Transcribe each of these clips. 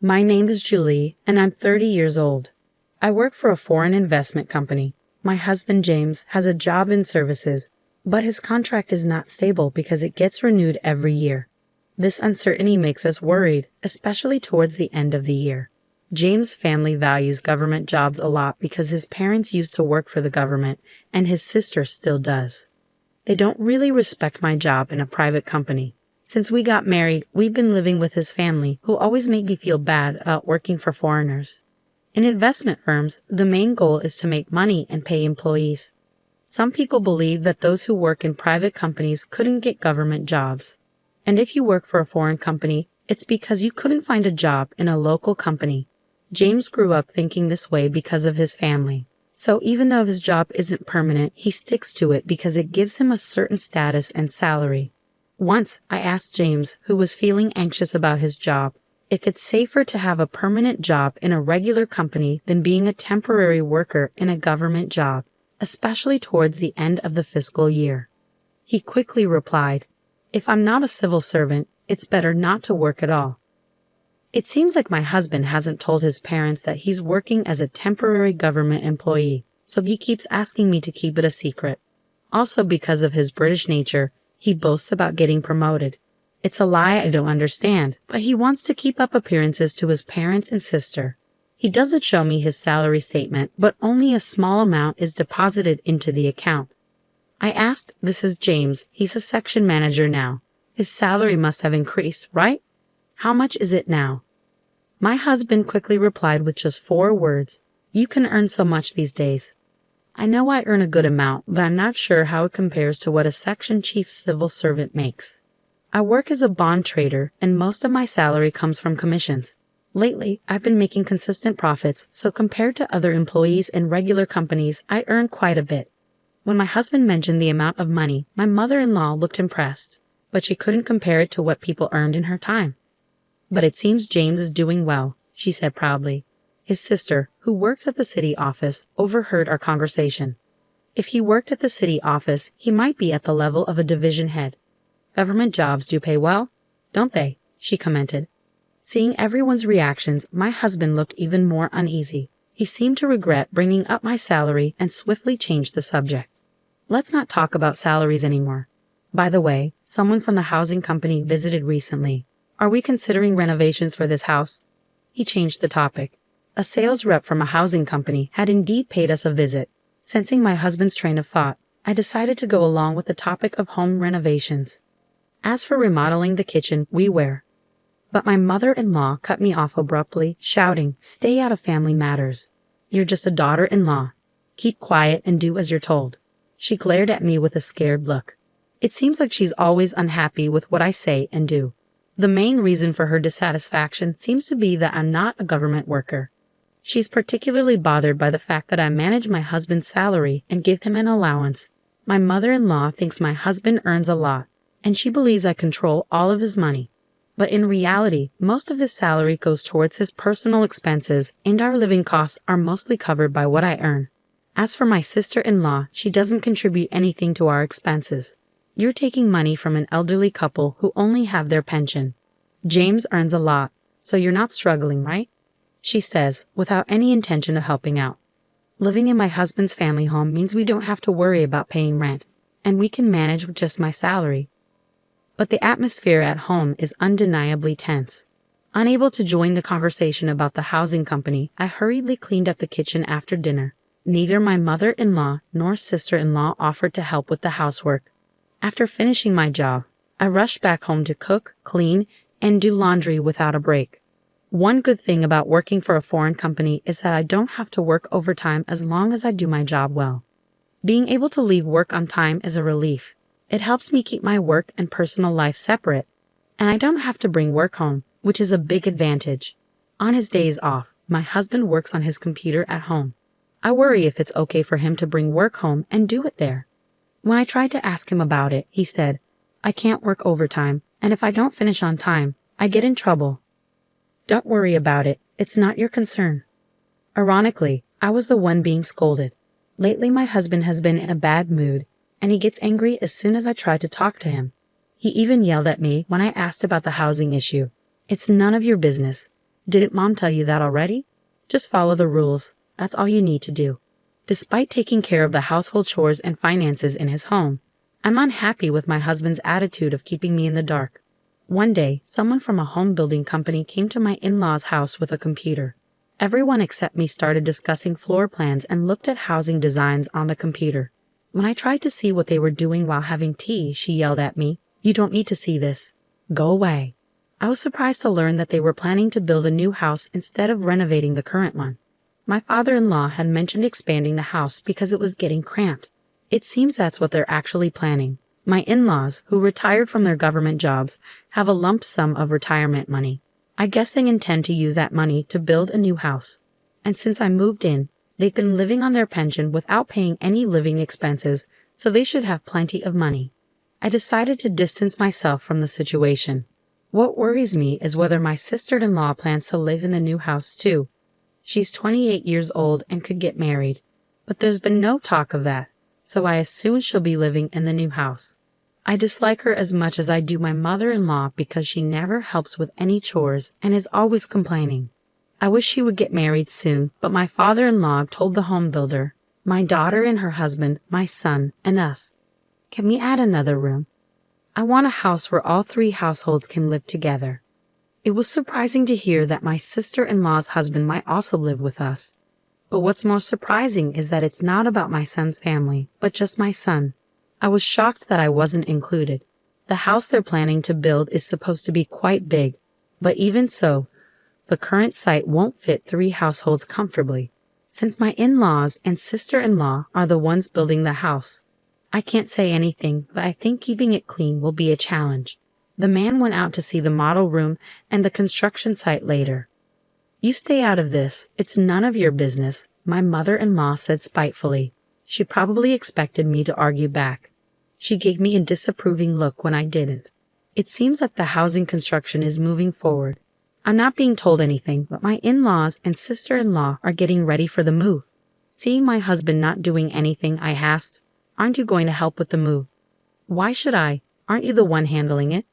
My name is Julie, and I'm 30 years old. I work for a foreign investment company. My husband James has a job in services, but his contract is not stable because it gets renewed every year. This uncertainty makes us worried, especially towards the end of the year. James' family values government jobs a lot because his parents used to work for the government, and his sister still does. They don't really respect my job in a private company. Since we got married, we've been living with his family, who always make me feel bad about working for foreigners. In investment firms, the main goal is to make money and pay employees. Some people believe that those who work in private companies couldn't get government jobs. And if you work for a foreign company, it's because you couldn't find a job in a local company. James grew up thinking this way because of his family. So even though his job isn't permanent, he sticks to it because it gives him a certain status and salary. Once, I asked James, who was feeling anxious about his job, if it's safer to have a permanent job in a regular company than being a temporary worker in a government job, especially towards the end of the fiscal year. He quickly replied, "If I'm not a civil servant, it's better not to work at all." It seems like my husband hasn't told his parents that he's working as a temporary government employee, so he keeps asking me to keep it a secret. Also, because of his British nature, he boasts about getting promoted. It's a lie I don't understand, but he wants to keep up appearances to his parents and sister. He doesn't show me his salary statement, but only a small amount is deposited into the account. I asked, "This is James. He's a section manager now. His salary must have increased, right? How much is it now?" My husband quickly replied with just 4 words, "You can earn so much these days." I know I earn a good amount, but I'm not sure how it compares to what a section chief civil servant makes. I work as a bond trader, and most of my salary comes from commissions. Lately, I've been making consistent profits, so compared to other employees in regular companies, I earn quite a bit. When my husband mentioned the amount of money, my mother-in-law looked impressed, but she couldn't compare it to what people earned in her time. "But it seems James is doing well," she said proudly. His sister, who works at the city office, overheard our conversation. If he worked at the city office, he might be at the level of a division head. "Government jobs do pay well, don't they?" she commented. Seeing everyone's reactions, my husband looked even more uneasy. He seemed to regret bringing up my salary and swiftly changed the subject. "Let's not talk about salaries anymore. By the way, someone from the housing company visited recently. Are we considering renovations for this house?" He changed the topic. A sales rep from a housing company had indeed paid us a visit. Sensing my husband's train of thought, I decided to go along with the topic of home renovations. As for remodeling the kitchen, we were. But my mother-in-law cut me off abruptly, shouting, "Stay out of family matters. You're just a daughter-in-law. Keep quiet and do as you're told." She glared at me with a scared look. It seems like she's always unhappy with what I say and do. The main reason for her dissatisfaction seems to be that I'm not a government worker. She's particularly bothered by the fact that I manage my husband's salary and give him an allowance. My mother-in-law thinks my husband earns a lot, and she believes I control all of his money. But in reality, most of his salary goes towards his personal expenses, and our living costs are mostly covered by what I earn. As for my sister-in-law, she doesn't contribute anything to our expenses. You're taking money from an elderly couple who only have their pension. James earns a lot, so you're not struggling, right? She says, without any intention of helping out. Living in my husband's family home means we don't have to worry about paying rent, and we can manage with just my salary. But the atmosphere at home is undeniably tense. Unable to join the conversation about the housing company, I hurriedly cleaned up the kitchen after dinner. Neither my mother-in-law nor sister-in-law offered to help with the housework. After finishing my job, I rushed back home to cook, clean, and do laundry without a break. One good thing about working for a foreign company is that I don't have to work overtime as long as I do my job well. Being able to leave work on time is a relief. It helps me keep my work and personal life separate, and I don't have to bring work home, which is a big advantage. On his days off, my husband works on his computer at home. I worry if it's okay for him to bring work home and do it there. When I tried to ask him about it, he said, "I can't work overtime, and if I don't finish on time, I get in trouble." "Don't worry about it. It's not your concern." Ironically, I was the one being scolded. Lately, my husband has been in a bad mood, and he gets angry as soon as I try to talk to him. He even yelled at me when I asked about the housing issue. "It's none of your business. Didn't Mom tell you that already? Just follow the rules. That's all you need to do. Despite taking care of the household chores and finances in his home, I'm unhappy with my husband's attitude of keeping me in the dark. One day, someone from a home building company came to my in-laws' house with a computer. Everyone except me started discussing floor plans and looked at housing designs on the computer. When I tried to see what they were doing while having tea, she yelled at me, "You don't need to see this. Go away." I was surprised to learn that they were planning to build a new house instead of renovating the current one. My father-in-law had mentioned expanding the house because it was getting cramped. It seems that's what they're actually planning. My in-laws, who retired from their government jobs, have a lump sum of retirement money. I guess they intend to use that money to build a new house. And since I moved in, they've been living on their pension without paying any living expenses, so they should have plenty of money. I decided to distance myself from the situation. What worries me is whether my sister-in-law plans to live in the new house too. She's 28 years old and could get married, but there's been no talk of that, so I assume she'll be living in the new house. I dislike her as much as I do my mother-in-law because she never helps with any chores and is always complaining. I wish she would get married soon, but my father-in-law told the home builder, my daughter and her husband, my son, and us. Can we add another room? I want a house where all three households can live together. It was surprising to hear that my sister-in-law's husband might also live with us. But what's more surprising is that it's not about my son's family, but just my son. I was shocked that I wasn't included. The house they're planning to build is supposed to be quite big, but even so, the current site won't fit three households comfortably. Since my in-laws and sister-in-law are the ones building the house, I can't say anything, but I think keeping it clean will be a challenge. The man went out to see the model room and the construction site later. "You stay out of this. It's none of your business," my mother-in-law said spitefully. She probably expected me to argue back. She gave me a disapproving look when I didn't. It seems like the housing construction is moving forward. I'm not being told anything, but my in-laws and sister-in-law are getting ready for the move. Seeing my husband not doing anything, I asked, "Aren't you going to help with the move?" "Why should I? Aren't you the one handling it?"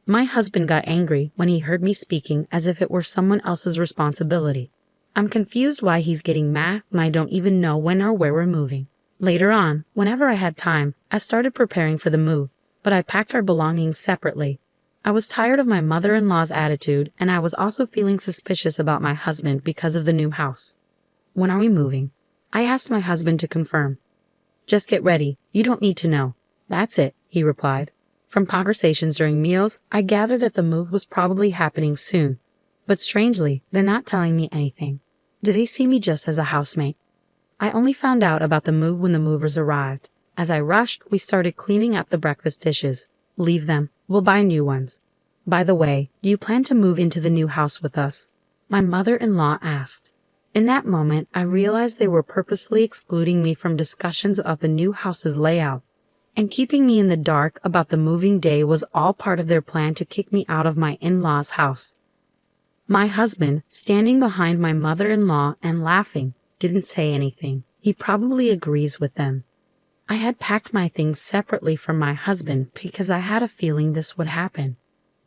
My husband got angry when he heard me speaking as if it were someone else's responsibility. I'm confused why he's getting mad when I don't even know when or where we're moving. Later on, whenever I had time, I started preparing for the move, but I packed our belongings separately. I was tired of my mother-in-law's attitude, and I was also feeling suspicious about my husband because of the new house. "When are we moving?" I asked my husband to confirm. "Just get ready. You don't need to know." "That's it," he replied. From conversations during meals, I gathered that the move was probably happening soon. But strangely, they're not telling me anything. Do they see me just as a housemate? I only found out about the move when the movers arrived. As I rushed, we started cleaning up the breakfast dishes. "Leave them. We'll buy new ones." "By the way, do you plan to move into the new house with us?" my mother-in-law asked. In that moment, I realized they were purposely excluding me from discussions of the new house's layout. And keeping me in the dark about the moving day was all part of their plan to kick me out of my in-laws' house. My husband, standing behind my mother-in-law and laughing, didn't say anything. He probably agrees with them. I had packed my things separately from my husband because I had a feeling this would happen.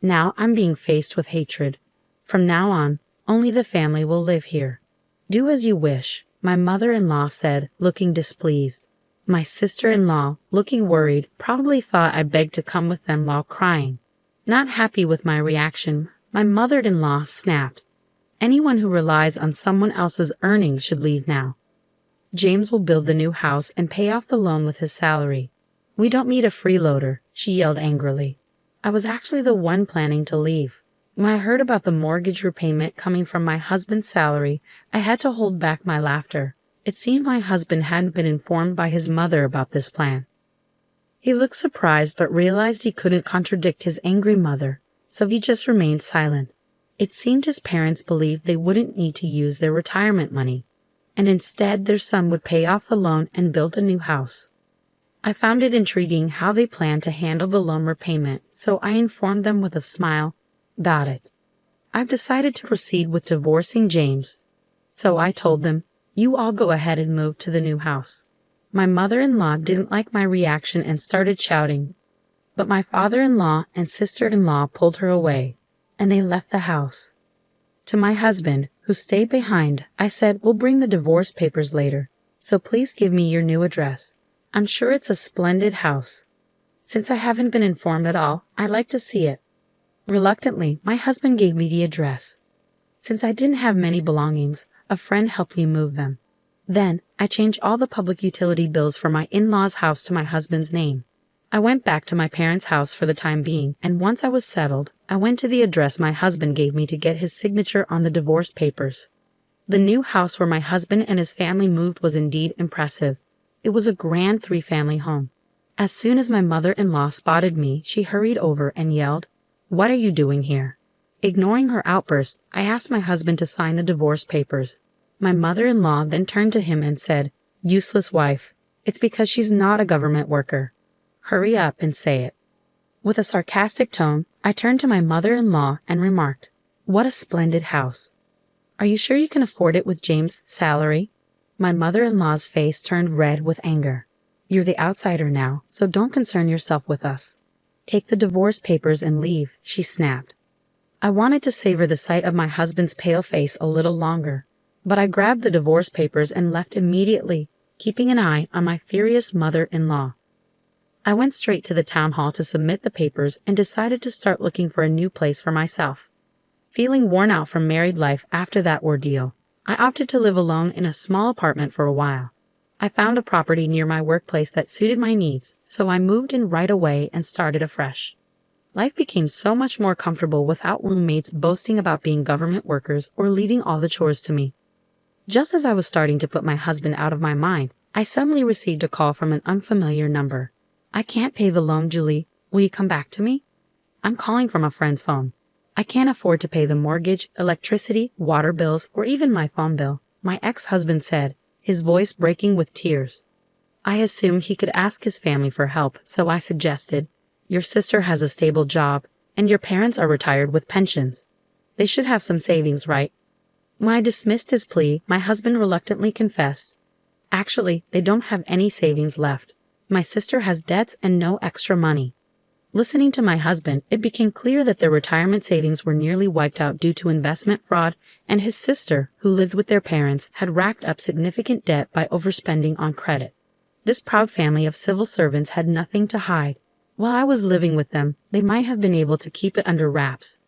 Now I'm being faced with hatred. From now on, only the family will live here. "Do as you wish," my mother-in-law said, looking displeased. My sister-in-law, looking worried, probably thought I begged to come with them while crying. Not happy with my reaction, my mother-in-law snapped. "Anyone who relies on someone else's earnings should leave now. James will build the new house and pay off the loan with his salary. We don't need a freeloader," she yelled angrily. I was actually the one planning to leave. When I heard about the mortgage repayment coming from my husband's salary, I had to hold back my laughter. It seemed my husband hadn't been informed by his mother about this plan. He looked surprised but realized he couldn't contradict his angry mother, so he just remained silent. It seemed his parents believed they wouldn't need to use their retirement money, and instead their son would pay off the loan and build a new house. I found it intriguing how they planned to handle the loan repayment, so I informed them with a smile, "Got it. I've decided to proceed with divorcing James." So I told them, "You all go ahead and move to the new house." My mother-in-law didn't like my reaction and started shouting, but my father-in-law and sister-in-law pulled her away, and they left the house. To my husband, who stayed behind, I said, "We'll bring the divorce papers later, so please give me your new address. I'm sure it's a splendid house. Since I haven't been informed at all, I'd like to see it." Reluctantly, my husband gave me the address. Since I didn't have many belongings, a friend helped me move them. Then, I changed all the public utility bills for my in-laws' house to my husband's name. I went back to my parents' house for the time being, and once I was settled, I went to the address my husband gave me to get his signature on the divorce papers. The new house where my husband and his family moved was indeed impressive. It was a grand 3-family home. As soon as my mother-in-law spotted me, she hurried over and yelled, "What are you doing here?" Ignoring her outburst, I asked my husband to sign the divorce papers. My mother-in-law then turned to him and said, "Useless wife. It's because she's not a government worker. Hurry up and say it." With a sarcastic tone, I turned to my mother-in-law and remarked, "What a splendid house. Are you sure you can afford it with James' salary?" My mother-in-law's face turned red with anger. "You're the outsider now, so don't concern yourself with us. Take the divorce papers and leave," she snapped. I wanted to savor the sight of my husband's pale face a little longer, but I grabbed the divorce papers and left immediately, keeping an eye on my furious mother-in-law. I went straight to the town hall to submit the papers and decided to start looking for a new place for myself. Feeling worn out from married life after that ordeal, I opted to live alone in a small apartment for a while. I found a property near my workplace that suited my needs, so I moved in right away and started afresh. Life became so much more comfortable without roommates boasting about being government workers or leaving all the chores to me. Just as I was starting to put my husband out of my mind, I suddenly received a call from an unfamiliar number. "I can't pay the loan, Julie. Will you come back to me?" "I'm calling from a friend's phone. I can't afford to pay the mortgage, electricity, water bills, or even my phone bill," my ex-husband said, his voice breaking with tears. I assumed he could ask his family for help, so I suggested, "Your sister has a stable job, and your parents are retired with pensions. They should have some savings, right?" When I dismissed his plea, my husband reluctantly confessed, "Actually, they don't have any savings left. My sister has debts and no extra money." Listening to my husband, it became clear that their retirement savings were nearly wiped out due to investment fraud, and his sister, who lived with their parents, had racked up significant debt by overspending on credit. This proud family of civil servants had nothing to hide. While I was living with them, they might have been able to keep it under wraps.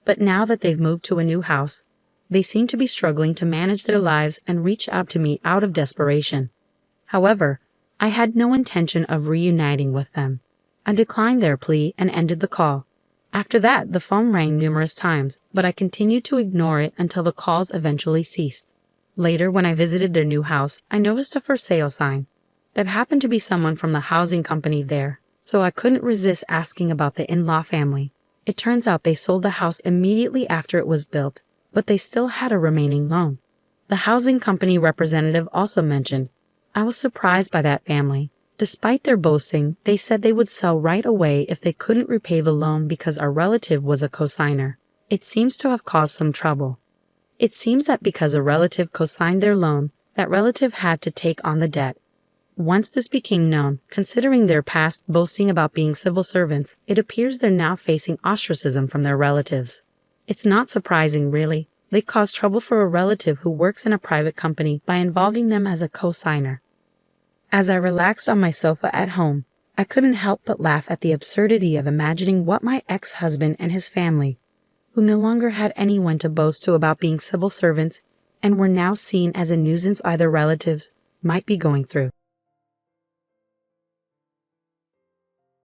But now that they've moved to a new house, they seem to be struggling to manage their lives and reach out to me out of desperation. However, I had no intention of reuniting with them. I declined their plea and ended the call. After that, the phone rang numerous times, but I continued to ignore it until the calls eventually ceased. Later, when I visited their new house, I noticed a for sale sign. There happened to be someone from the housing company there, so I couldn't resist asking about the in-law family. It turns out they sold the house immediately after it was built, but they still had a remaining loan. The housing company representative also mentioned, "I was surprised by that family. Despite their boasting, they said they would sell right away if they couldn't repay the loan because our relative was a cosigner. It seems to have caused some trouble. It seems that because a relative cosigned their loan, that relative had to take on the debt. Once this became known, considering their past boasting about being civil servants, it appears they're now facing ostracism from their relatives. It's not surprising, really. They caused trouble for a relative who works in a private company by involving them as a cosigner." As I relaxed on my sofa at home, I couldn't help but laugh at the absurdity of imagining what my ex-husband and his family, who no longer had anyone to boast to about being civil servants and were now seen as a nuisance by their relatives, might be going through.